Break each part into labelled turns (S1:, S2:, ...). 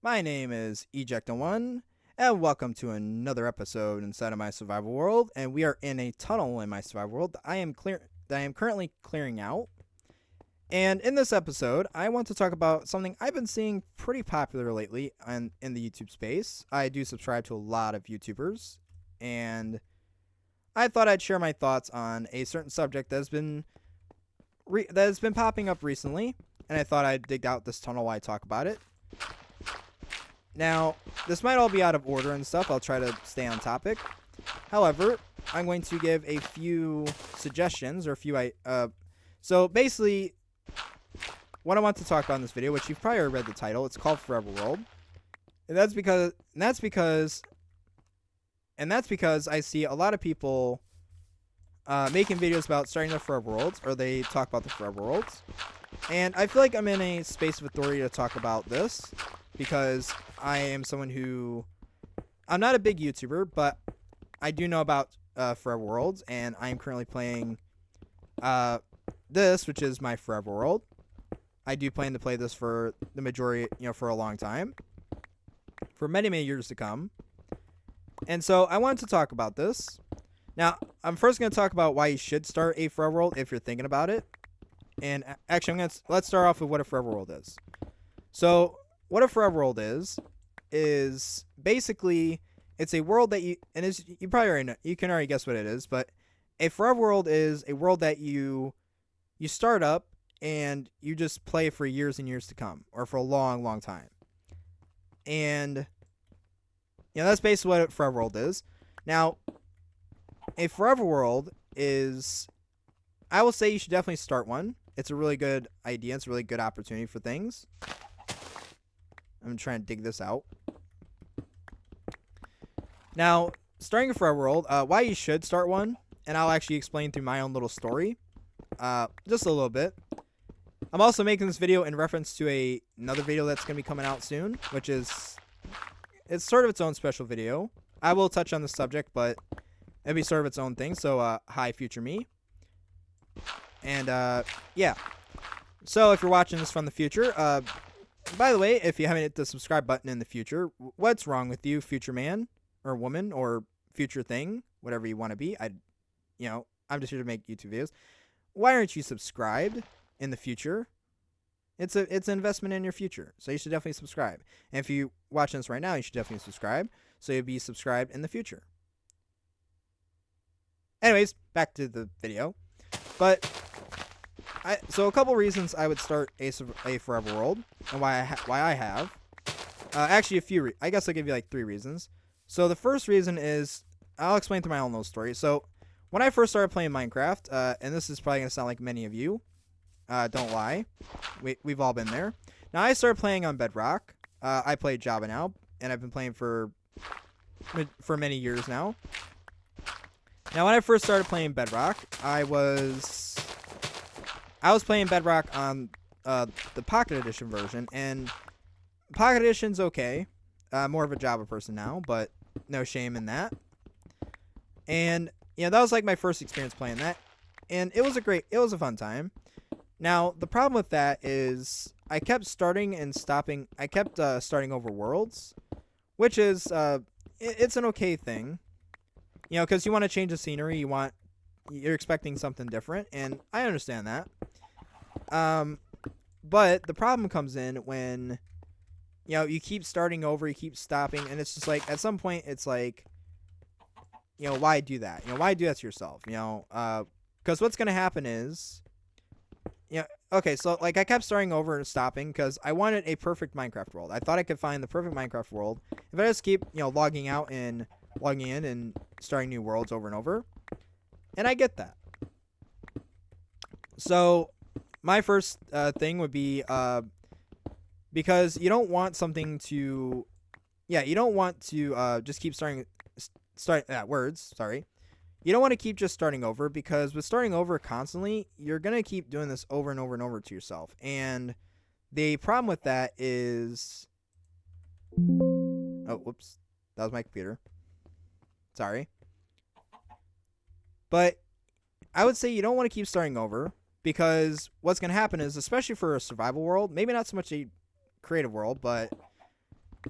S1: My name is Ejecta1, and welcome to another episode inside of my survival world. And we are in a tunnel in my survival world that I am currently clearing out. And in this episode, I want to talk about something I've been seeing pretty popular lately in the YouTube space. I do subscribe to a lot of YouTubers, and I thought I'd share my thoughts on a certain subject that has been popping up recently, and I thought I'd dig out this tunnel while I talk about it. Now, this might all be out of order and stuff. I'll try to stay on topic. However, I'm going to give a few suggestions or a few. So basically, what I want to talk about in this video, which you've probably already read the title, it's called Forever World, and that's because I see a lot of people making videos about starting their Forever Worlds, or they talk about the Forever Worlds, and I feel like I'm in a space of authority to talk about this because I am someone who I'm not a big YouTuber, but I do know about Forever Worlds, and I'm currently playing this, which is my Forever World. I do plan to play this for the majority, for a long time, for many, many years to come. And so I wanted to talk about this. Now, I'm first going to talk about why you should start a Forever World if you're thinking about it. And actually, let's start off with what a Forever World is. So, what a Forever World is basically it's a world that you probably already know, you can already guess what it is, but a Forever World is a world that you start up and you just play for years and years to come, or for a long, long time. And that's basically what a Forever World is. Now, a Forever World is, I will say you should definitely start one. It's a really good idea. It's a really good opportunity for things. I'm trying to dig this out. Now, starting a Forever World, why you should start one, and I'll actually explain through my own little story, just a little bit. I'm also making this video in reference to another video that's going to be coming out soon, which is, it's sort of its own special video. I will touch on the subject, but it'll be sort of its own thing, so hi, future me. And, yeah. So, if you're watching this from the future, by the way, if you haven't hit the subscribe button in the future, what's wrong with you, future man or woman or future thing, whatever you want to be? I'm just here to make YouTube videos. Why aren't you subscribed in the future? It's an investment in your future, so you should definitely subscribe. And if you're watching this right now, you should definitely subscribe, so you'll be subscribed in the future. Anyways, back to the video. But so a couple reasons I would start a Forever World, and why I have. Actually, I guess I'll give you like 3 reasons. So the first reason is, I'll explain through my own little story. So when I first started playing Minecraft, and this is probably gonna sound like many of you, don't lie, we've all been there. Now I started playing on Bedrock. I play Java now, and I've been playing for many years now. Now when I first started playing Bedrock, I was playing Bedrock on the Pocket Edition version, and Pocket Edition's okay. More of a Java person now, but no shame in that. And that was like my first experience playing that, and it was a fun time. Now the problem with that is I kept starting and stopping. I kept starting over worlds, which is it's an okay thing, because you want to change the scenery. You're expecting something different, and I understand that. But the problem comes in when you keep starting over, you keep stopping, and it's just like at some point it's like, why do that? Why do that to yourself? Because what's gonna happen is, okay, so like I kept starting over and stopping because I wanted a perfect Minecraft world. I thought I could find the perfect Minecraft world if I just keep logging out and logging in and starting new worlds over and over, and I get that. So my first thing would be because you don't want something to, you don't want to just keep starting words. Sorry, you don't want to keep just starting over, because with starting over constantly, you're gonna keep doing this over and over and over to yourself. And the problem with that is, oh, whoops, that was my computer. Sorry, but I would say you don't want to keep starting over, because what's going to happen is, especially for a survival world, maybe not so much a creative world, but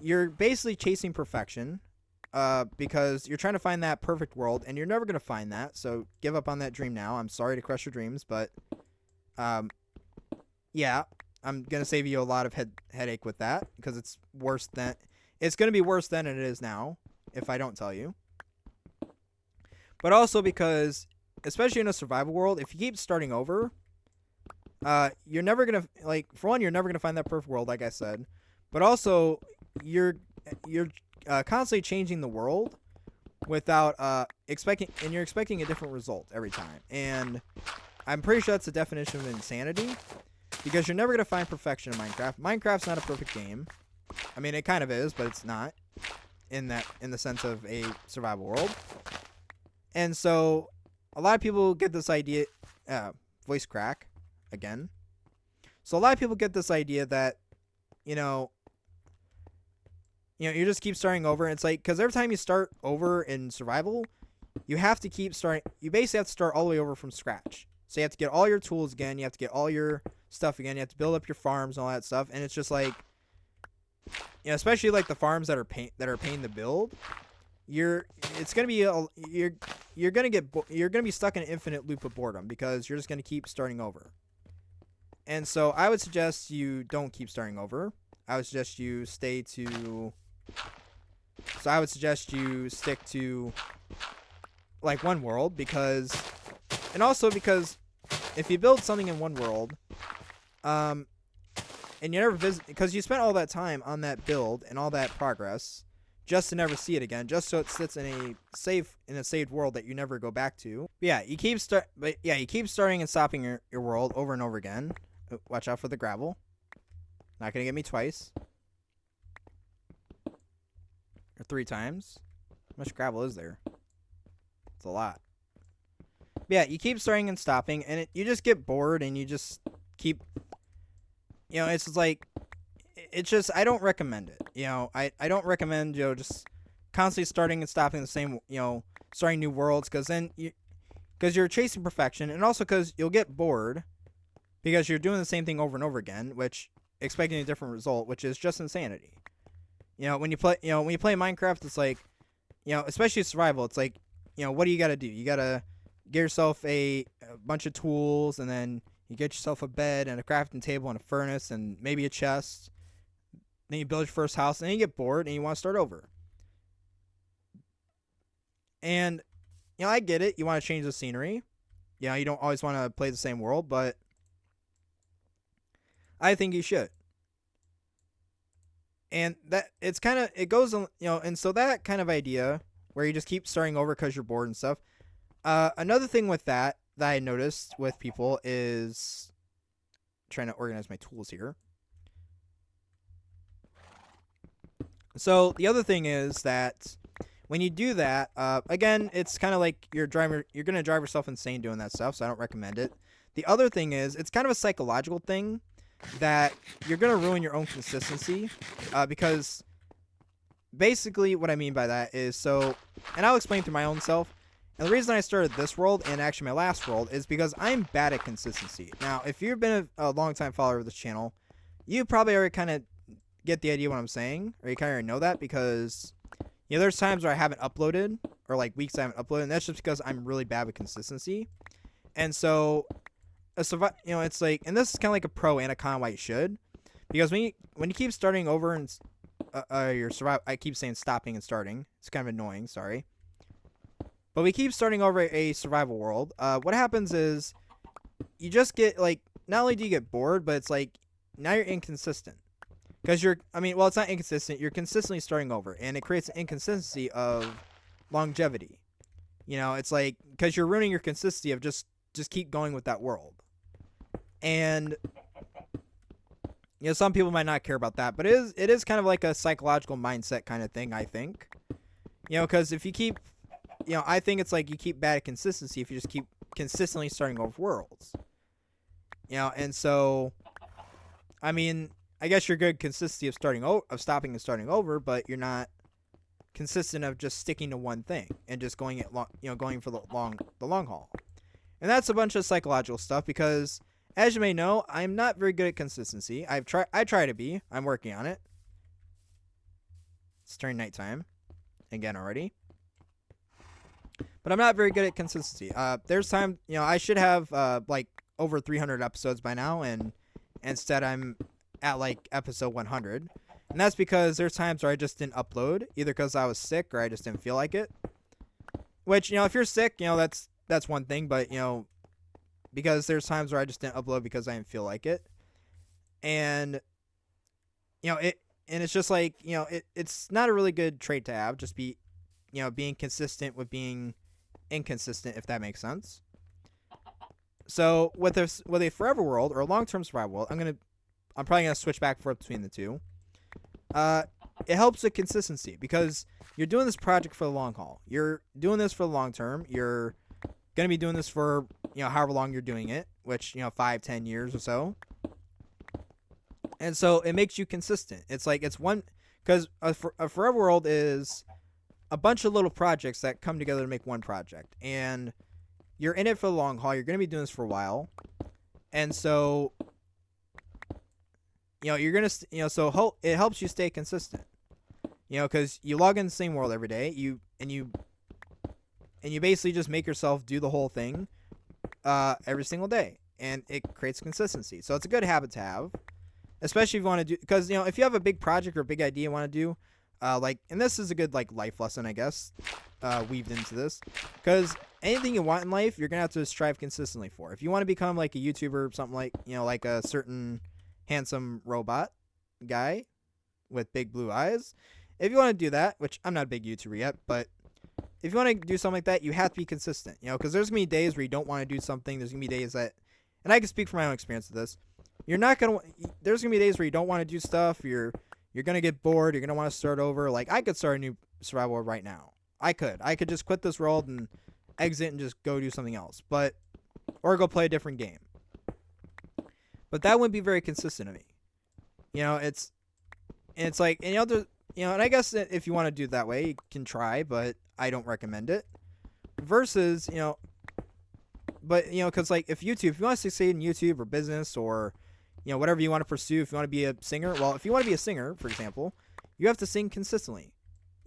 S1: you're basically chasing perfection, because you're trying to find that perfect world, and you're never gonna find that. So give up on that dream now. I'm sorry to crush your dreams, but yeah, I'm gonna save you a lot of headache with that, because it's gonna be worse than it is now if I don't tell you. But also because, especially in a survival world, if you keep starting over, you're never gonna, like, for one, you're never gonna find that perfect world, like I said. But also, you're constantly changing the world without you're expecting a different result every time. And I'm pretty sure that's the definition of insanity, because you're never gonna find perfection in Minecraft. Minecraft's not a perfect game. I mean, it kind of is, but it's not in the sense of a survival world. And so a lot of people get this idea, voice crack again. So a lot of people get this idea that, you know, you just keep starting over. And it's like, because every time you start over in survival, you have to keep starting. You basically have to start all the way over from scratch. So you have to get all your tools again. You have to get all your stuff again. You have to build up your farms and all that stuff. And it's just like, especially like the farms that are pain to build. You're gonna be stuck in an infinite loop of boredom, because you're just gonna keep starting over. And so I would suggest you don't keep starting over. I would suggest you stick to like one world, because if you build something in one world, and you never visit, because you spent all that time on that build and all that progress just to never see it again, just so it sits in a saved world that you never go back to. But you keep starting and stopping your world over and over again. Watch out for the gravel. Not gonna get me twice. Or 3 times. How much gravel is there? It's a lot. But you keep starting and stopping, and you just get bored, and you just keep, it's just like, I don't recommend it. I don't recommend, just constantly starting and stopping the same, starting new worlds, because you're chasing perfection, and also because you'll get bored, because you're doing the same thing over and over again, which, expecting a different result, which is just insanity. When you play Minecraft, it's like, especially survival, it's like, what do you gotta do? You gotta get yourself a bunch of tools, and then you get yourself a bed and a crafting table and a furnace and maybe a chest. Then you build your first house, and then you get bored and you want to start over. And, I get it. You want to change the scenery. You don't always want to play the same world, but I think you should. And it goes, and so that kind of idea where you just keep starting over because you're bored and stuff. Another thing with that I noticed with people is, trying to organize my tools here. So the other thing is that when you do that, again, it's kind of like you're going to drive yourself insane doing that stuff, so I don't recommend it. The other thing is, it's kind of a psychological thing that you're going to ruin your own consistency, because basically what I mean by that is, and I'll explain through my own self, and the reason I started this world, and actually my last world, is because I'm bad at consistency. Now, if you've been a long-time follower of this channel, you probably already kind of get the idea what I'm saying, or you kind of already know that, because there's times where I haven't uploaded, or like weeks I haven't uploaded, and that's just because I'm really bad with consistency. And so it's like, and this is kind of like a pro and a con why you should, because when you keep starting over and your survival, I keep saying stopping and starting, it's kind of annoying, sorry, but we keep starting over a survival world. What happens is you just get, like, not only do you get bored, but it's like now you're inconsistent. Because it's not inconsistent. You're consistently starting over, and it creates an inconsistency of longevity. It's like, because you're ruining your consistency of just keep going with that world. And some people might not care about that, but it is kind of like a psychological mindset kind of thing, I think. Because if you keep, I think it's like you keep bad at consistency if you just keep consistently starting over worlds. And so, I guess you're good consistency of stopping and starting over, but you're not consistent of just sticking to one thing and just going for the long haul. And that's a bunch of psychological stuff, because as you may know, I'm not very good at consistency. I try to be. I'm working on it. It's turning nighttime again already. But I'm not very good at consistency. There's time, I should have like over 300 episodes by now, and instead I'm at like episode 100. And that's because there's times where I just didn't upload, either because I was sick or I just didn't feel like it. Which, if you're sick, that's one thing, but because there's times where I just didn't upload because I didn't feel like it. And it's just like, it's not a really good trait to have, just being consistent with being inconsistent, if that makes sense. So with a forever world or a long-term survival world, I'm probably gonna switch back and forth between the two. It helps with consistency because you're doing this project for the long haul. You're doing this for the long term. You're gonna be doing this for however long you're doing it, which 5-10 years or so. And so it makes you consistent. It's like because a forever world is a bunch of little projects that come together to make one project, and you're in it for the long haul. You're going to be doing this for a while, and so you're going to so it helps you stay consistent. Because you log in the same world every day. You basically just make yourself do the whole thing every single day, and it creates consistency. So it's a good habit to have, especially if you want to do, because if you have a big project or a big idea you want to do. And this is a good life lesson, I guess, weaved into this, because anything you want in life, you're gonna have to strive consistently for. If you want to become like a YouTuber or something, like a certain handsome robot guy with big blue eyes, if you want to do that, which I'm not a big YouTuber yet, but if you want to do something like that, you have to be consistent, because there's gonna be days where you don't want to do something. There's gonna be days that, and I can speak from my own experience with this. There's gonna be days where you don't want to do stuff. You're going to get bored. You're going to want to start over. Like, I could start a new survival world right now. I could just quit this world and exit and just go do something else. Or go play a different game. But that wouldn't be very consistent to me. It's like, and I guess if you want to do it that way, you can try, but I don't recommend it. Versus, because if you want to succeed in YouTube or business or whatever you want to pursue, if you want to be a singer, if you want to be a singer, for example, you have to sing consistently.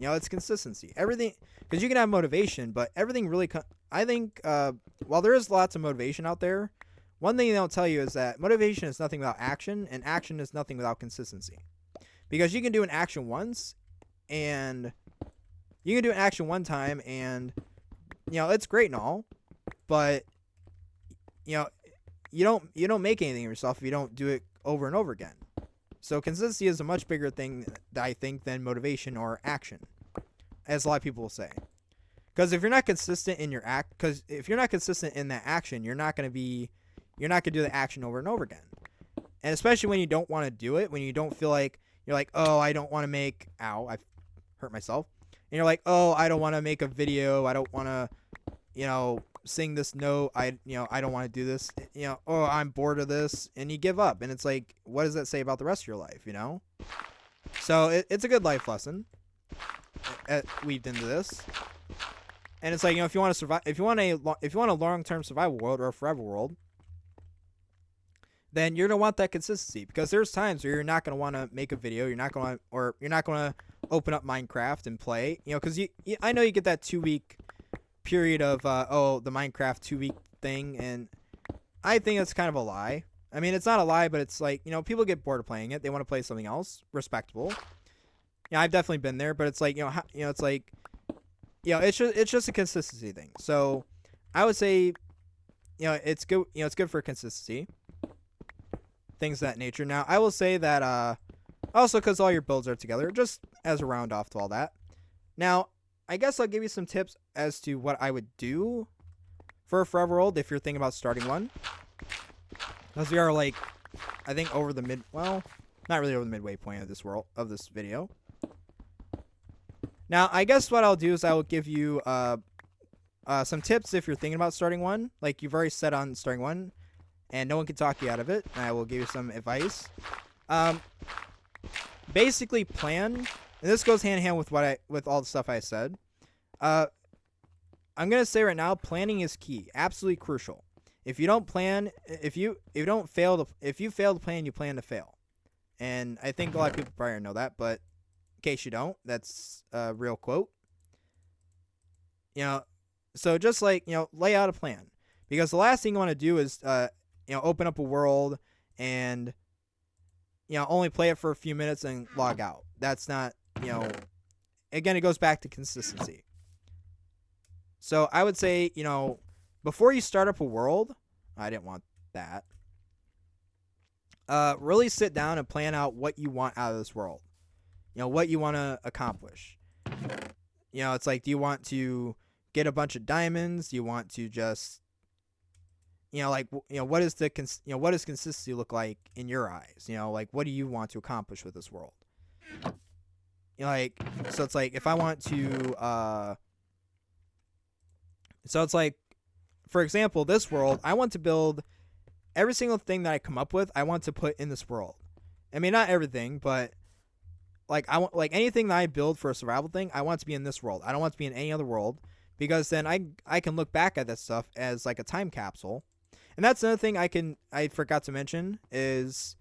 S1: It's consistency. Everything, because you can have motivation, but everything really, I think, while there is lots of motivation out there, one thing they don't tell you is that motivation is nothing without action, and action is nothing without consistency. Because you can do an action once, and you can do an action one time, and, it's great and all, but, you don't make anything of yourself if you don't do it over and over again. So consistency is a much bigger thing, I think, than motivation or action, as a lot of people will say. Because if you're not consistent in your if you're not consistent in that action, you're not going to do the action over and over again. And especially when you don't want to do it, when you don't feel like, you're like, oh, I don't want to make, I've hurt myself. And you're like, oh, I don't want to make a video. I don't want to, sing this note. I don't want to do this. Oh, I'm bored of this. And you give up. And it's like, what does that say about the rest of your life, So it's a good life lesson weaved into this. And it's like, if you want to survive, if you want a long-term survival world or a forever world, then you're going to want that consistency, because there's times where you're not going to want to make a video. You're not going to open up Minecraft and play, because I know you get that 2-week period of, the Minecraft 2-week thing. And I think it's kind of a lie. I mean, it's not a lie, but it's like, people get bored of playing it. They want to play something else. Respectable. Yeah, I've definitely been there, but it's like, it's like, it's just a consistency thing. So I would say, it's good, it's good for consistency. Things of that nature. Now, I will say that, also because all your builds are together, just as a round off to all that. Now, I guess I'll give you some tips as to what I would do for a forever world if you're thinking about starting one. Because we are I think over the not really over the midway point of this video. Now, I guess what I'll do is I will give you some tips if you're thinking about starting one. Like, you've already set on starting one, and no one can talk you out of it. And I will give you some advice. Basically, plan, and this goes hand in hand with all the stuff I said. I'm gonna say right now, planning is key, absolutely crucial. If you don't plan, if you fail to plan, you plan to fail. And I think a lot of people probably know that, but case you don't, that's a real quote. You know, so just like, you know, lay out a plan, because the last thing you want to do is, you know, open up a world and, you know, only play it for a few minutes and log out. That's not, you know, again, it goes back to consistency. So I would say, you know, before you start up a world, I didn't want that. Really sit down and plan out what you want out of this world. You know, what you want to accomplish. You know, it's like, do you want to get a bunch of diamonds? Do you want to just, you know, like, you know, what is the, you know, what does consistency look like in your eyes? You know, like, what do you want to accomplish with this world? You know, like, so it's like, if I want to, so it's like, for example, this world, I want to build every single thing that I come up with, I want to put in this world. I mean, not everything, but like, I want, like, anything that I build for a survival thing, I want to be in this world. I don't want to be in any other world, because then I can look back at that stuff as like a time capsule. And that's another thing I forgot to mention, is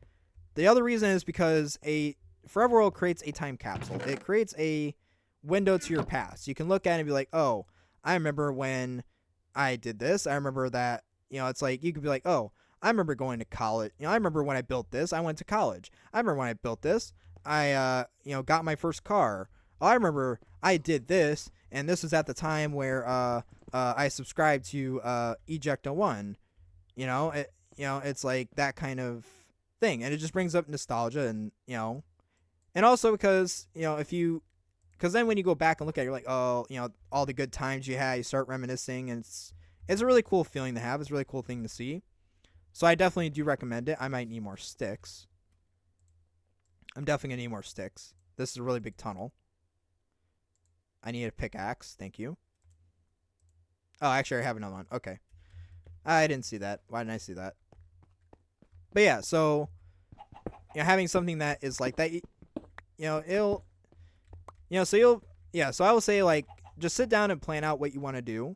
S1: the other reason is because a Forever World creates a time capsule. It creates a window to your past. You can look at it and be like, oh, I remember when I did this. I remember that, you know, it's like, you could be like, oh, I remember going to college. You know, I remember when I built this, I went to college. I remember when I built this, I, you know, got my first car. Oh, I remember I did this, and this was at the time where, I subscribed to, Ejecta1. You know, it's like that kind of thing. And it just brings up nostalgia, and, you know, and also because, you know, because then when you go back and look at it, you're like, oh, you know, all the good times you had, you start reminiscing, and it's a really cool feeling to have. It's a really cool thing to see. So I definitely do recommend it. I might need more sticks. I'm definitely going to need more sticks. This is a really big tunnel. I need a pickaxe. Thank you. Oh, actually, I have another one. Okay. I didn't see that. Why didn't I see that? But yeah, so, you know, having something that is like that, you know, it'll, you know, so you'll, yeah, so I will say, like, just sit down and plan out what you want to do.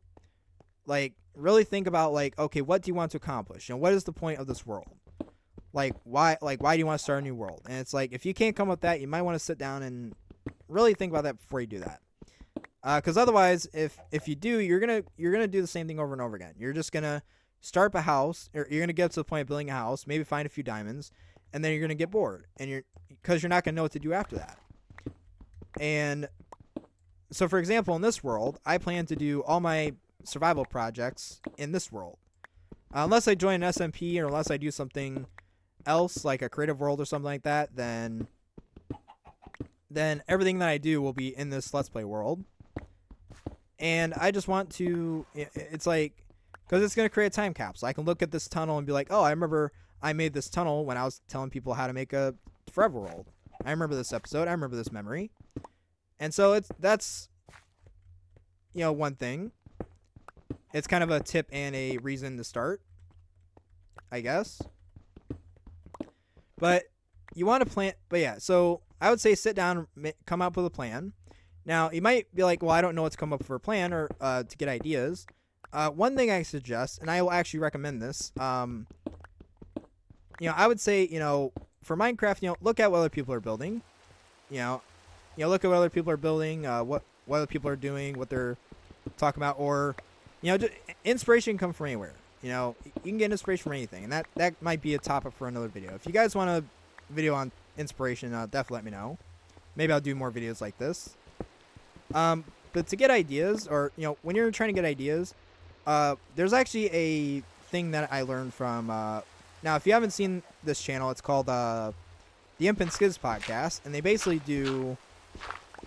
S1: Like, really think about, like, okay, what do you want to accomplish? You know, what is the point of this world? Like, why do you want to start a new world? And it's like, if you can't come up with that, you might want to sit down and really think about that before you do that. Because otherwise, if you do, you're gonna do the same thing over and over again. You're just gonna start up a house, or you're gonna get to the point of building a house, maybe find a few diamonds, and then you're gonna get bored, and because you're not gonna know what to do after that. And so, for example, in this world, I plan to do all my survival projects in this world, unless I join an SMP, or unless I do something else like a creative world or something like that. Then everything that I do will be in this Let's Play world. And I just want to, it's like, because it's going to create a time capsule. I can look at this tunnel and be like, oh, I remember I made this tunnel when I was telling people how to make a Forever World. I remember this episode. I remember this memory. And so that's, you know, one thing. It's kind of a tip and a reason to start, I guess. But you want to plan, but yeah, so I would say sit down, come up with a plan. Now, you might be like, well, I don't know what to come up for a plan, or to get ideas. One thing I suggest, and I will actually recommend this, you know, I would say, you know, for Minecraft, you know, look at what other people are building. You know, look at what other people are building, what other people are doing, what they're talking about, or, you know, just, inspiration can come from anywhere. You know, you can get inspiration from anything, and that might be a topic for another video. If you guys want a video on inspiration, definitely let me know. Maybe I'll do more videos like this. But to get ideas, or, you know, when you're trying to get ideas, there's actually a thing that I learned from, now, if you haven't seen this channel, it's called, the Imp and Skiz podcast, and they basically do,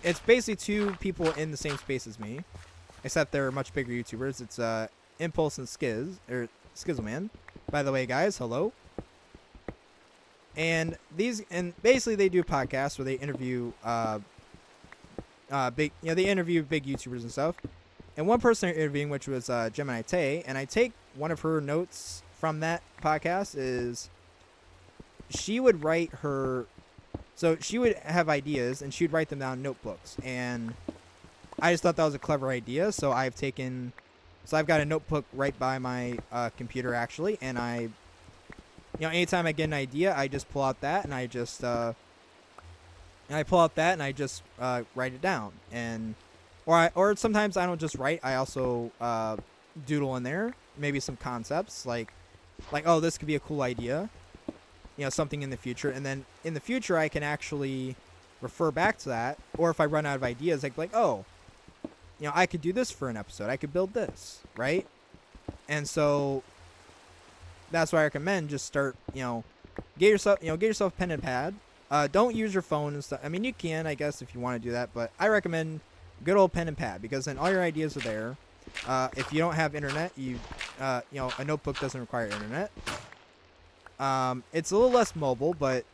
S1: it's basically two people in the same space as me, except they're much bigger YouTubers. It's, Impulse and Skiz, or Skizzleman. By the way, guys, hello. And basically they do podcasts where they interview, they interview big YouTubers and stuff. And one person they're interviewing, which was Gemini Tay, and I take one of her notes from that podcast, is she would write her, so she would have ideas and she would write them down in notebooks. And I just thought that was a clever idea, so I've got a notebook right by my computer, actually, and anytime I get an idea, I just pull out that, and I just, and I pull out that and I just write it down, and or sometimes I don't just write. I also doodle in there maybe some concepts like oh, this could be a cool idea, something in the future, and then in the future I can actually refer back to that, or if I run out of ideas, like oh, I could do this for an episode. I could build this, right? And so that's why I recommend just start, get yourself a pen and pad. Don't use your phone and stuff. I mean, you can, I guess, if you want to do that, but I recommend good old pen and pad because then all your ideas are there. If you don't have internet, a notebook doesn't require internet. It's a little less mobile, but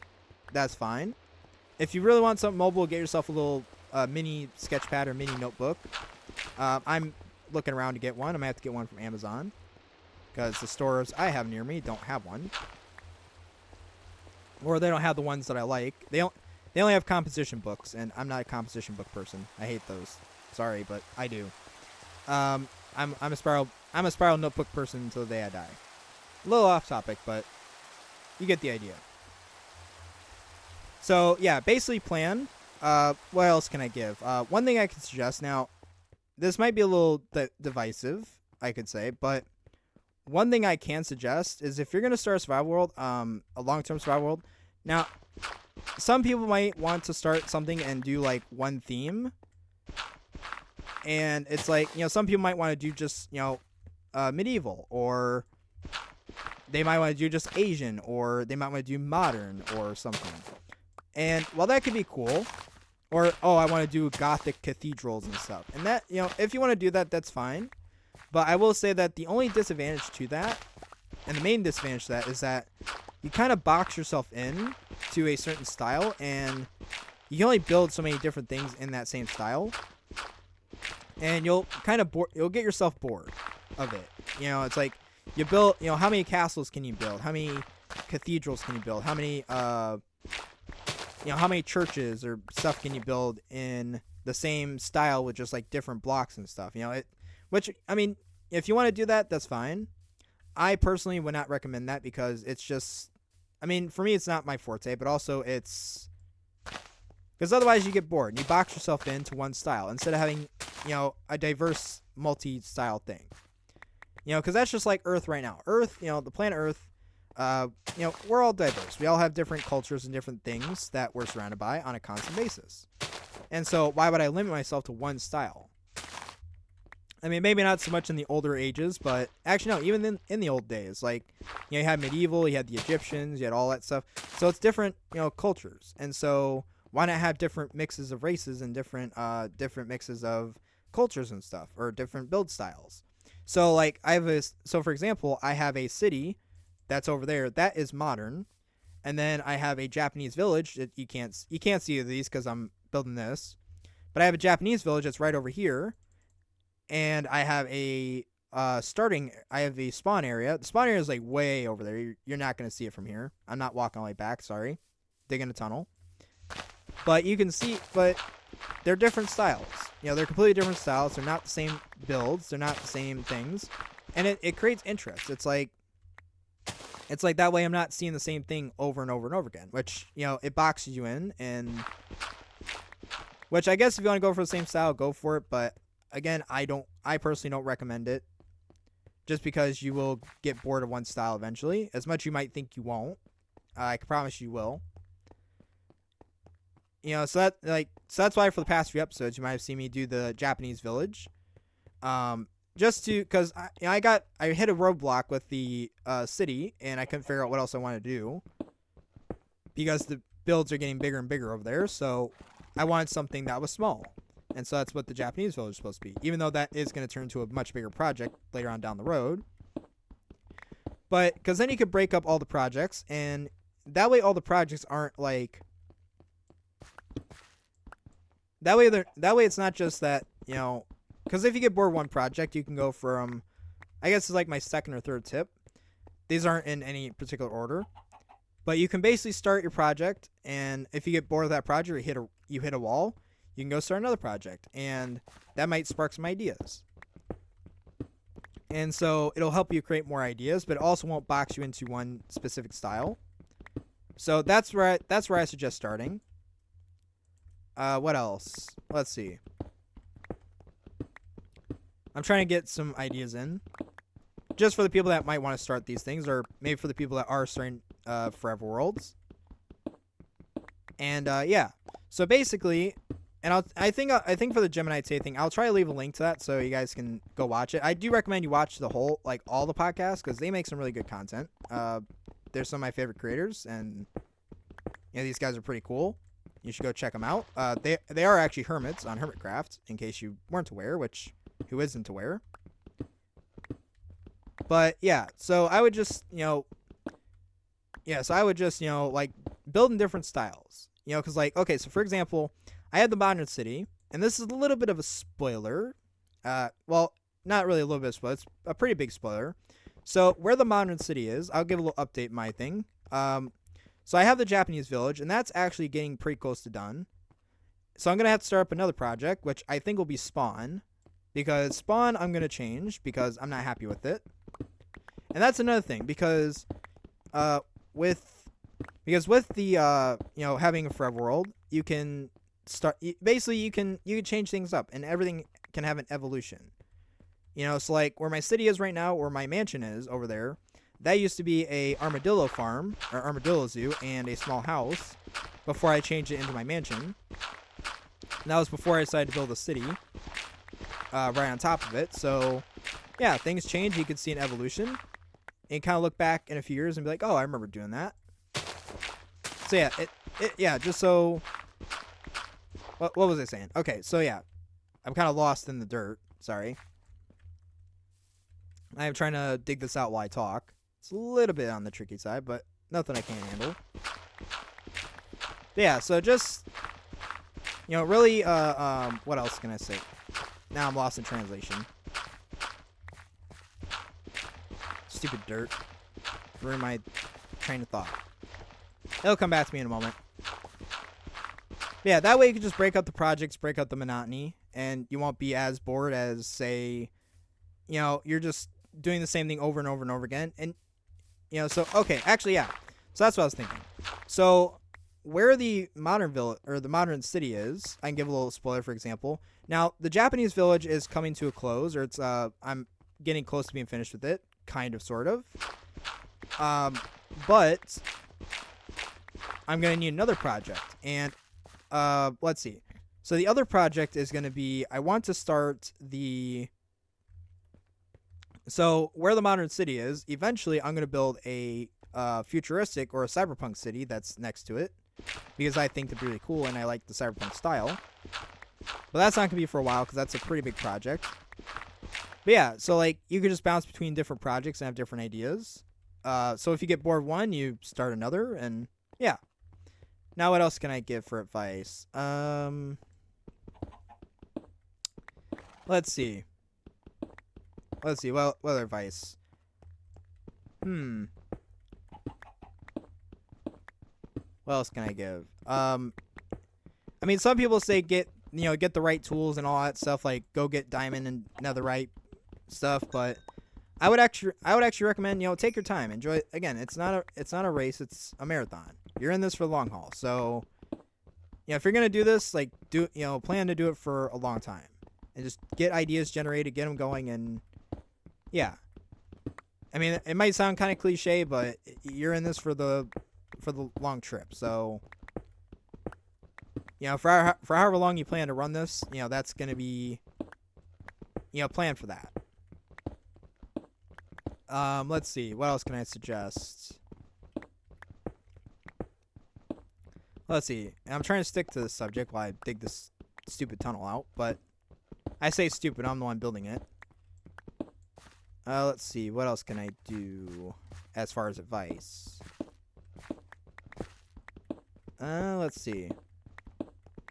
S1: that's fine. If you really want something mobile, get yourself a little mini sketch pad or mini notebook. I'm looking around to get one. I'm going to have to get one from Amazon because the stores I have near me don't have one. Or they don't have the ones that I like. They only have composition books, and I'm not a composition book person. I hate those. Sorry, but I do. I'm a spiral notebook person until the day I die. A little off topic, but you get the idea. So yeah, basically plan. What else can I give? One thing I can suggest now. This might be a little divisive, I could say, but one thing I can suggest is if you're gonna start a survival world, a long-term survival world. Now, some people might want to start something and do like one theme, and it's like some people might want to do just medieval, or they might want to do just Asian, or they might want to do modern or something. And while that could be cool, or oh, I want to do Gothic cathedrals and stuff, and that if you want to do that, that's fine. But I will say that the only disadvantage to that, and the main disadvantage to that, is that you kind of box yourself in to a certain style, and you can only build so many different things in that same style, and you'll get yourself bored of it. It's like you build, how many castles can you build? How many cathedrals can you build? How many how many churches or stuff can you build in the same style with just like different blocks and stuff? Which, I mean, if you want to do that, that's fine. I personally would not recommend that because it's just, I mean, for me, it's not my forte, but also it's, because otherwise you get bored and you box yourself into one style instead of having, a diverse multi-style thing. Because that's just like Earth right now. Earth, the planet Earth, we're all diverse. We all have different cultures and different things that we're surrounded by on a constant basis. And so why would I limit myself to one style? I mean, maybe not so much in the older ages, but actually, no, even in the old days. Like, you had medieval, you had the Egyptians, you had all that stuff. So it's different, cultures. And so why not have different mixes of races and different mixes of cultures and stuff, or different build styles? So, like, for example, I have a city that's over there that is modern, and then I have a Japanese village that you can't see these because I'm building this, but I have a Japanese village that's right over here. And I have a spawn area. The spawn area is like way over there. You're not going to see it from here. I'm not walking all the way back. Sorry. Digging a tunnel. But you can see, but they're different styles. They're completely different styles. They're not the same builds. They're not the same things. And it creates interest. It's like that way I'm not seeing the same thing over and over and over again, which, it boxes you in. And which I guess if you want to go for the same style, go for it. But again, I personally don't recommend it just because you will get bored of one style eventually. As much you might think you won't. I can promise you will. So that's why for the past few episodes, you might have seen me do the Japanese village. Just because I hit a roadblock with the city and I couldn't figure out what else I wanted to do because the builds are getting bigger and bigger over there. So I wanted something that was small. And so that's what the Japanese village is supposed to be, even though that is going to turn into a much bigger project later on down the road. But because then you could break up all the projects, and that way all the projects aren't like. That way it's not just that, because if you get bored of one project, you can go from, I guess it's like my second or third tip. These aren't in any particular order, but you can basically start your project, and if you get bored of that project, you hit a wall. You can go start another project, and that might spark some ideas. And so it'll help you create more ideas, but it also won't box you into one specific style. So that's where I suggest starting. What else? Let's see. I'm trying to get some ideas in, just for the people that might want to start these things, or maybe for the people that are starting Forever Worlds. And yeah, so basically, and I think for the Gemini Tay thing, I'll try to leave a link to that so you guys can go watch it. I do recommend you watch the whole, like all the podcasts, because they make some really good content. They're some of my favorite creators, and these guys are pretty cool. You should go check them out. They are actually hermits on Hermitcraft, in case you weren't aware, which who isn't aware. But yeah, so I would just like build in different styles. Because like, okay, so for example, I had the modern city, and this is a little bit of a spoiler. Well, not really a little bit of spoiler. It's a pretty big spoiler. So where the modern city is, I'll give a little update my thing. So I have the Japanese village, and that's actually getting pretty close to done. So I'm going to have to start up another project, which I think will be Spawn. Because Spawn I'm going to change, because I'm not happy with it. And that's another thing, because with the having a Forever World, you can start basically you can change things up, and everything can have an evolution. So like where my city is right now, where my mansion is over there, that used to be a armadillo farm or armadillo zoo and a small house before I changed it into my mansion. And that was before I decided to build a city right on top of it. So yeah, things change. You can see an evolution. And kind of look back in a few years and be like, oh, I remember doing that. So yeah, just so, what was I saying? Okay, so yeah, I'm kind of lost in the dirt. Sorry. I am trying to dig this out while I talk. It's a little bit on the tricky side, but nothing I can't handle. But yeah, so just, really, what else can I say? Now I'm lost in translation. Stupid dirt. Ruin my train of thought. It'll come back to me in a moment. But yeah, that way you can just break up the projects, break up the monotony, and you won't be as bored as, say, you're just doing the same thing over and over and over again. And, so, okay, actually, yeah. So that's what I was thinking. So, where the modern village, or the modern city is, I can give a little spoiler, for example. Now, the Japanese village is coming to a close, or it's, I'm getting close to being finished with it. Kind of, sort of. But I'm going to need another project. And let's see. So the other project is going to be, I want to start the... So where the modern city is, eventually I'm going to build a futuristic or a cyberpunk city that's next to it. Because I think they're really cool and I like the cyberpunk style. But that's not going to be for a while because that's a pretty big project. But yeah, so like you can just bounce between different projects and have different ideas. So if you get bored of one, you start another, and yeah. Now what else can I give for advice? Let's see. Well, what other advice? What else can I give? I mean, some people say get the right tools and all that stuff, like go get diamond and netherite stuff, but I would actually recommend, take your time, enjoy it. Again, it's not a race, it's a marathon. You're in this for the long haul. So, if you're going to do this, like plan to do it for a long time and just get ideas generated, get them going. And yeah, I mean, it might sound kind of cliche, but you're in this for the long trip. So, for however long you plan to run this, that's going to be, plan for that. Let's see. What else can I suggest? Let's see. I'm trying to stick to the subject while I dig this stupid tunnel out, but I say stupid, I'm the one building it. Let's see. What else can I do as far as advice? Let's see.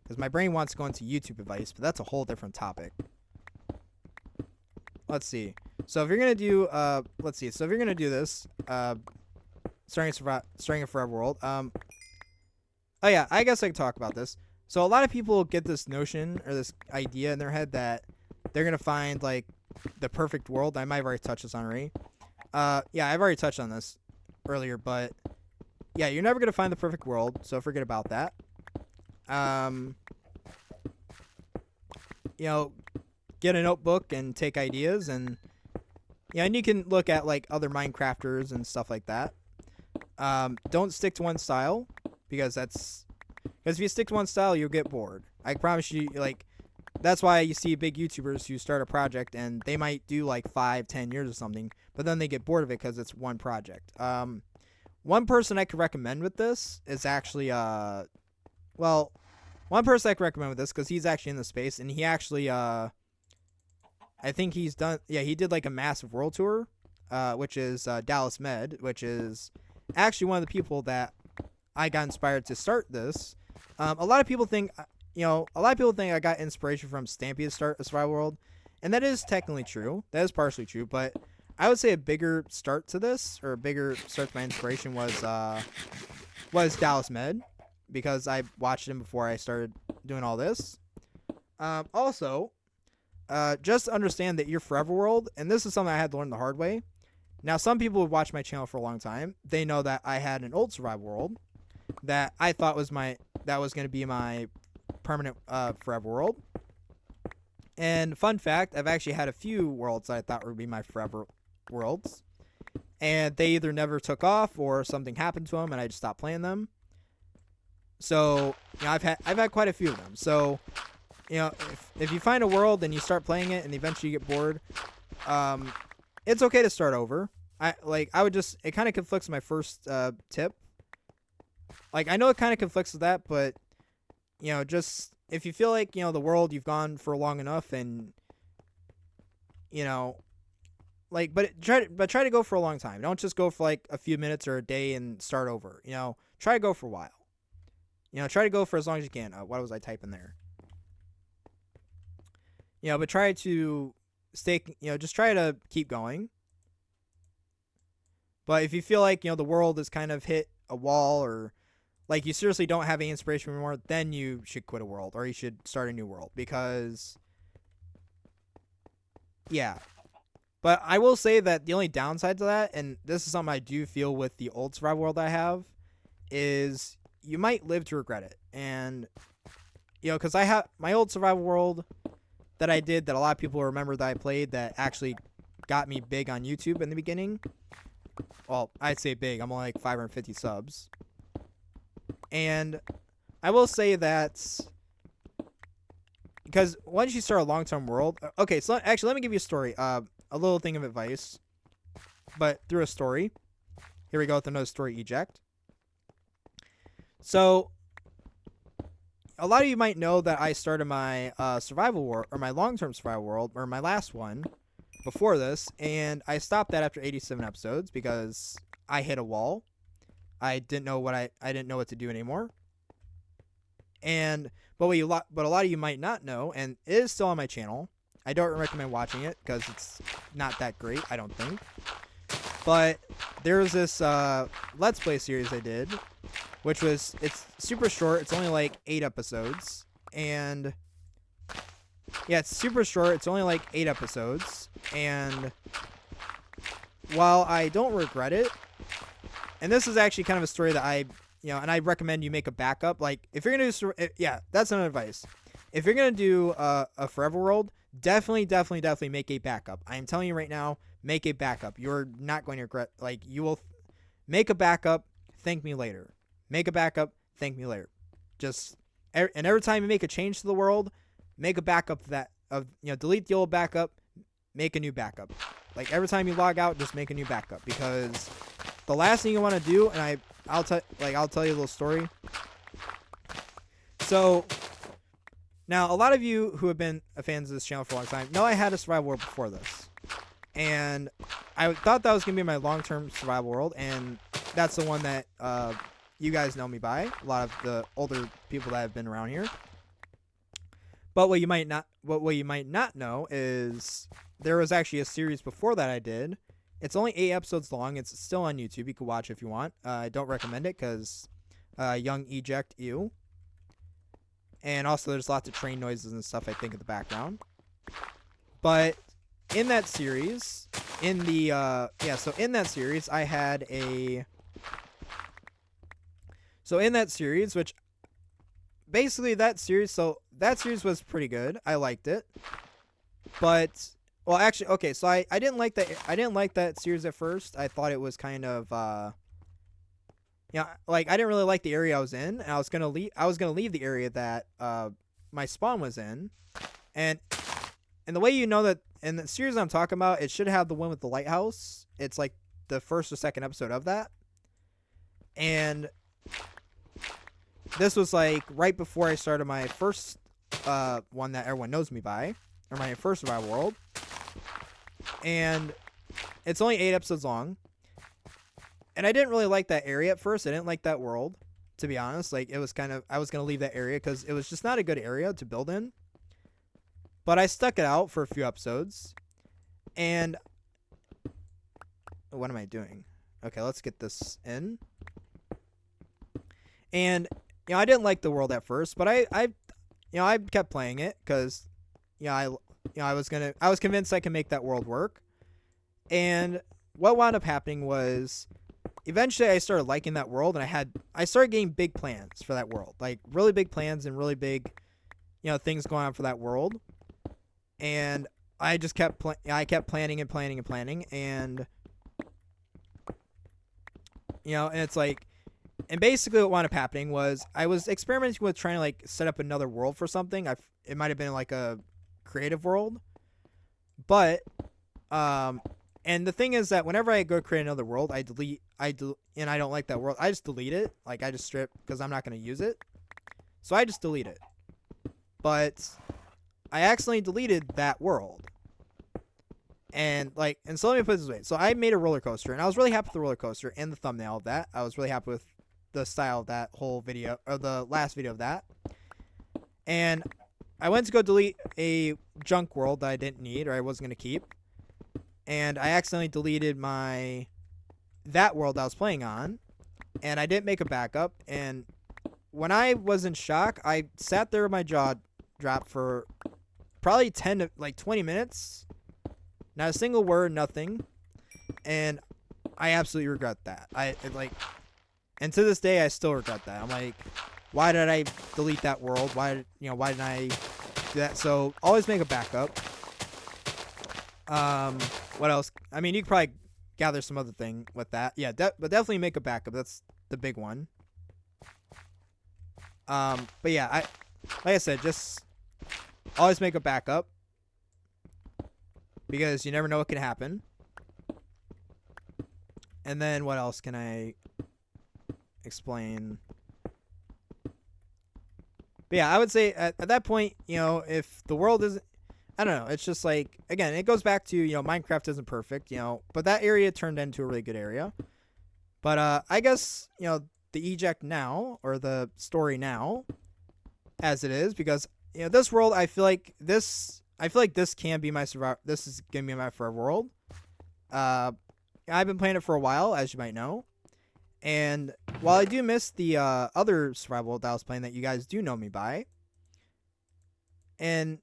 S1: Because my brain wants to go into YouTube advice, but that's a whole different topic. Let's see. So if you're gonna do, let's see. So if you're gonna do this, starting a Forever World. Oh yeah, I guess I can talk about this. So a lot of people get this notion or this idea in their head that they're gonna find like the perfect world. I might have already touched this on already. Yeah, I've already touched on this earlier, but yeah, you're never gonna find the perfect world, so forget about that. you know, get a notebook and take ideas, and yeah, and you can look at like other Minecrafters and stuff like that. Don't stick to one style because if you stick to one style, you'll get bored. I promise you, like, that's why you see big YouTubers who start a project and they might do like 5-10 years or something, but then they get bored of it because it's one project. One person I could recommend with this is actually well, one person I could recommend with this because he's actually in the space, and he actually I think he's done, yeah, he did like a massive world tour, which is Dallas Med, which is actually one of the people that I got inspired to start this. A lot of people think, I got inspiration from Stampy to start a survival world, and that is technically true. That is partially true, but I would say a bigger start to this, or a bigger start to my inspiration was Dallas Med, because I watched him before I started doing all this. Also, just understand that your Forever World, and this is something I had to learn the hard way. Now, some people who watch my channel for a long time, they know that I had an old survival world that I thought was going to be my permanent Forever World. And fun fact, I've actually had a few worlds that I thought would be my Forever Worlds, and they either never took off or something happened to them, and I just stopped playing them. So, I've had quite a few of them. So, if you find a world and you start playing it and eventually you get bored, it's okay to start over. It kind of conflicts with my first tip. Like, I know it kind of conflicts with that, but just if you feel like the world you've gone for long enough, and try to go for a long time. Don't just go for like a few minutes or a day and start over. Try to go for a while. Try to go for as long as you can. What was I typing there? But try to stay, just try to keep going. But if you feel like, the world has kind of hit a wall, or like you seriously don't have any inspiration anymore, then you should quit a world, or you should start a new world, because, yeah. But I will say that the only downside to that, and this is something I do feel with the old survival world I have, is you might live to regret it. And, because I have my old survival world that I did, that a lot of people remember that I played, that actually got me big on YouTube in the beginning. Well, I'd say big. I'm only like 550 subs. And I will say that, because once you start a long-term world... Okay, so actually, let me give you a story. A little thing of advice, but through a story. Here we go with another story, eject. So, a lot of you might know that I started my survival world, or my long-term survival world, or my last one, before this, and I stopped that after 87 episodes because I hit a wall. I didn't know what I didn't know what to do anymore. But a lot of you might not know, and it is still on my channel. I don't recommend watching it because it's not that great, I don't think. But there was this Let's Play series I did, which it's super short. It's only like 8 episodes, and yeah, it's super short. It's only like 8 episodes, and while I don't regret it, and this is actually kind of a story that and I recommend you make a backup. Like, if you're gonna do, that's an advice. If you're gonna do a Forever World, definitely make a backup. I am telling you right now, make a backup. You're not going to regret. Like, you will make a backup. Thank me later. Make a backup. Thank me later. And every time you make a change to the world, make a backup delete the old backup, make a new backup. Like, every time you log out, just make a new backup, because the last thing you want to do, and I'll tell you a little story. So, now, a lot of you who have been fans of this channel for a long time know I had a survival world before this. And I thought that was going to be my long-term survival world, and that's the one that you guys know me by, a lot of the older people that have been around here. But what you might not know is there was actually a series before that I did. It's only 8 episodes long. It's still on YouTube. You can watch it if you want. I don't recommend it because young eject, ew. And also there's lots of train noises and stuff, I think, in the background. But in that series, in that series, I had a... So in that series, which... Basically, that series, so that series was pretty good. I liked it. But well, actually, okay. So I didn't like that. I didn't like that series at first. I thought it was kind of like I didn't really like the area I was in, and I was gonna leave. I was gonna leave the area that my spawn was in, and the way you know that in the series I'm talking about, it should have the one with the lighthouse. It's like the first or second episode of that, and this was like right before I started my first one that everyone knows me by, or my first survival world, and it's only 8 episodes long. And I didn't really like that area at first. I didn't like that world, to be honest. Like, it was kind of, I was going to leave that area because it was just not a good area to build in. But I stuck it out for a few episodes. And what am I doing? Okay, let's get this in. And, I didn't like the world at first, but I kept playing it because, I was convinced I could make that world work. And what wound up happening was, eventually I started liking that world, and I started getting big plans for that world, like really big plans and really big, things going on for that world. And I just kept planning and planning and planning, and and it's like, and basically what wound up happening was I was experimenting with trying to like set up another world for something. It might have been like a creative world, but and the thing is that whenever I go create another world, and I don't like that world, I just delete it. Like, I just strip because I'm not going to use it. So I just delete it. But I accidentally deleted that world. And so let me put it this way. So I made a roller coaster, and I was really happy with the roller coaster and the thumbnail of that. I was really happy with the style of that whole video, or the last video of that. And I went to go delete a junk world that I didn't need, or I wasn't going to keep. And I accidentally deleted that world I was playing on, and I didn't make a backup. And when I was in shock, I sat there with my jaw dropped for probably 10 to 20 minutes. Not a single word, nothing. And I absolutely regret that. And to this day, I still regret that. I'm like, why did I delete that world? Why didn't I do that? So always make a backup. What else? I mean, you could probably gather some other thing with that. Yeah, but definitely make a backup. That's the big one. But yeah, like I said, just always make a backup because you never know what can happen. And then what else can I explain? But yeah, I would say at that point, if the world isn't, I don't know. It's just like, again, it goes back to, Minecraft isn't perfect, but that area turned into a really good area. But I guess, the eject now, or the story now, as it is, because, this world, I feel like this can be my survival. This is going to be my forever world. I've been playing it for a while, as you might know. And while I do miss the other survival that I was playing that you guys do know me by, and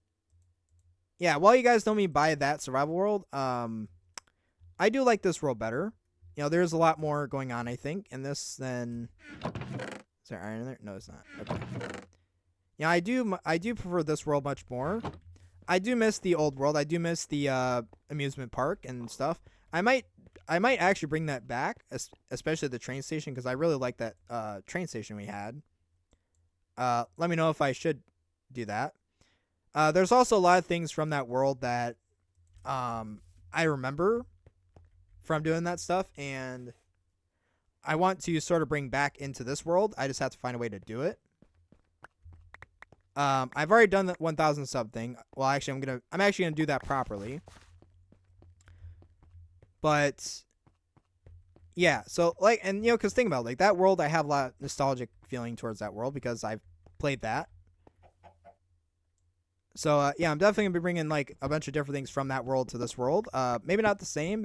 S1: yeah, while you guys know me by that survival world, I do like this world better. There's a lot more going on, I think, in this than. Is there iron in there? No, it's not. Okay. Yeah, I do prefer this world much more. I do miss the old world. I do miss the amusement park and stuff. I might actually bring that back, especially the train station, because I really like that train station we had. Let me know if I should do that. There's also a lot of things from that world that I remember from doing that stuff, and I want to sort of bring back into this world. I just have to find a way to do it. I've already done the 1,000 sub thing. Well, actually, I'm actually gonna do that properly. But yeah, so and because think about it, that world, I have a lot of nostalgic feeling towards that world because I've played that. So yeah, I'm definitely gonna be bringing a bunch of different things from that world to this world. Maybe not the same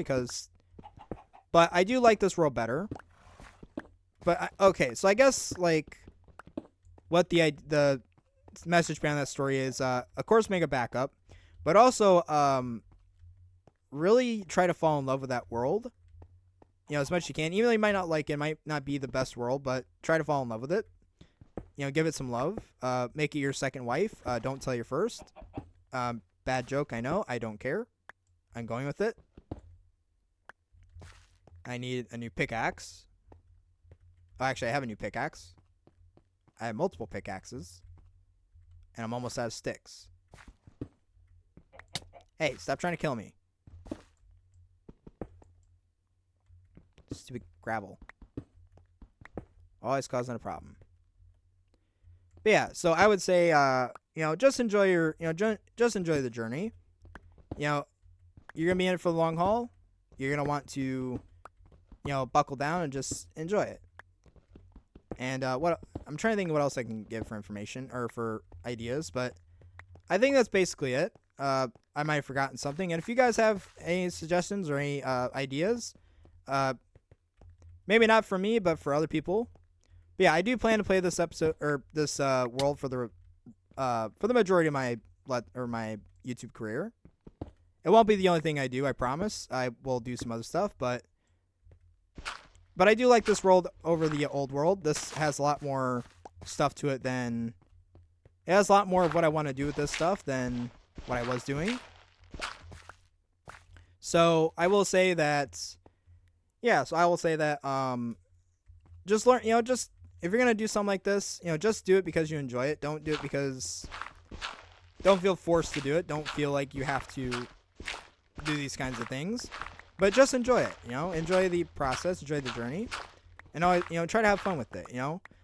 S1: but I do like this world better. But okay, so I guess what the message behind that story is, of course, make a backup, but also really try to fall in love with that world. As much as you can. Even though you might not like it, might not be the best world, but try to fall in love with it. give it some love. Make it your second wife. Don't tell your first. Bad joke, I know. I don't care. I'm going with it. I need a new pickaxe. Oh, actually, I have a new pickaxe. I have multiple pickaxes. And I'm almost out of sticks. Hey, stop trying to kill me. Stupid gravel. Always causing a problem. But yeah, so I would say, just enjoy just enjoy the journey. You're going to be in it for the long haul. You're going to want to, buckle down and just enjoy it. And what I'm trying to think of what else I can give for information or for ideas, but I think that's basically it. I might have forgotten something. And if you guys have any suggestions or any ideas, maybe not for me, but for other people. But yeah, I do plan to play this episode or this world for the majority of my YouTube career. It won't be the only thing I do, I promise. I will do some other stuff, but I do like this world over the old world. This has a lot more stuff to it than... It has a lot more of what I want to do with this stuff than what I was doing. So, I will say that... Yeah, so I will say that... just learn... just... If you're going to do something like this, just do it because you enjoy it. Don't do it because... Don't feel forced to do it. Don't feel like you have to do these kinds of things. But just enjoy it, enjoy the process, enjoy the journey, and always, try to have fun with it,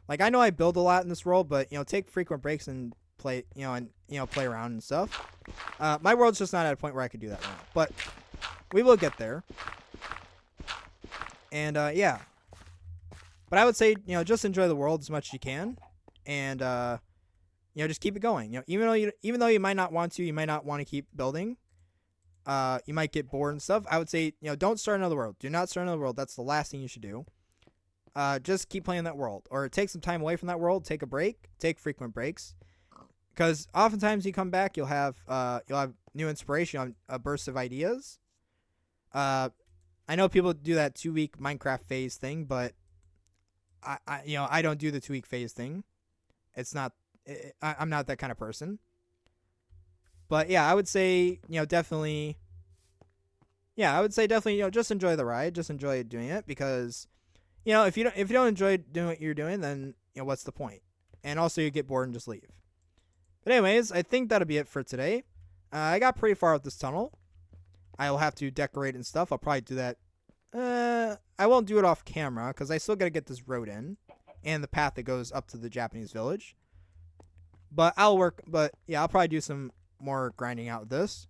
S1: Like, I know I build a lot in this world, but, take frequent breaks and play, play around and stuff. My world's just not at a point where I could do that right now, but we will get there. And, yeah. But I would say, just enjoy the world as much as you can, and, just keep it going. Even though you might not want to, you might not want to keep building. You might get bored and stuff. I would say, don't start another world. Do not start another world. That's the last thing you should do. Just keep playing that world, or take some time away from that world. Take a break. Take frequent breaks, because oftentimes you come back, you'll have new inspiration, a burst of ideas. I know people do that 2-week Minecraft phase thing, but I don't do the 2-week phase thing. It's not. I'm not that kind of person. But yeah, I would say, definitely. Yeah, I would say definitely, just enjoy the ride, just enjoy doing it, because, if you don't enjoy doing what you're doing, then what's the point? And also, you get bored and just leave. But anyways, I think that'll be it for today. I got pretty far with this tunnel. I will have to decorate and stuff. I'll probably do that. I won't do it off camera because I still got to get this road in and the path that goes up to the Japanese village. But yeah, I'll probably do some more grinding out with this.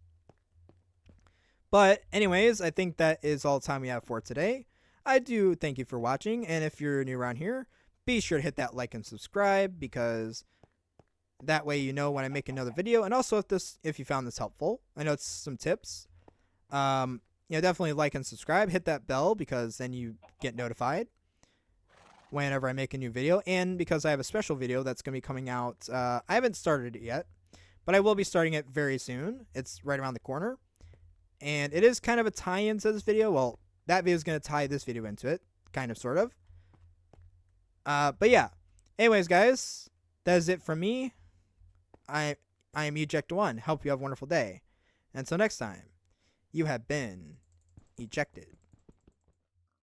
S1: But anyways, I think that is all the time we have for today. I do thank you for watching, and if you're new around here, be sure to hit that like and subscribe, because that way you know when I make another video. And also if you found this helpful, I know it's some tips. Definitely like and subscribe. Hit that bell, because then you get notified whenever I make a new video. And because I have a special video that's going to be coming out, I haven't started it yet, but I will be starting it very soon. It's right around the corner. And it is kind of a tie-in to this video. Well, that video is going to tie this video into it. Kind of, sort of. But yeah. Anyways, guys, that is it from me. I am Eject1. Hope you have a wonderful day. Until next time, you have been ejected.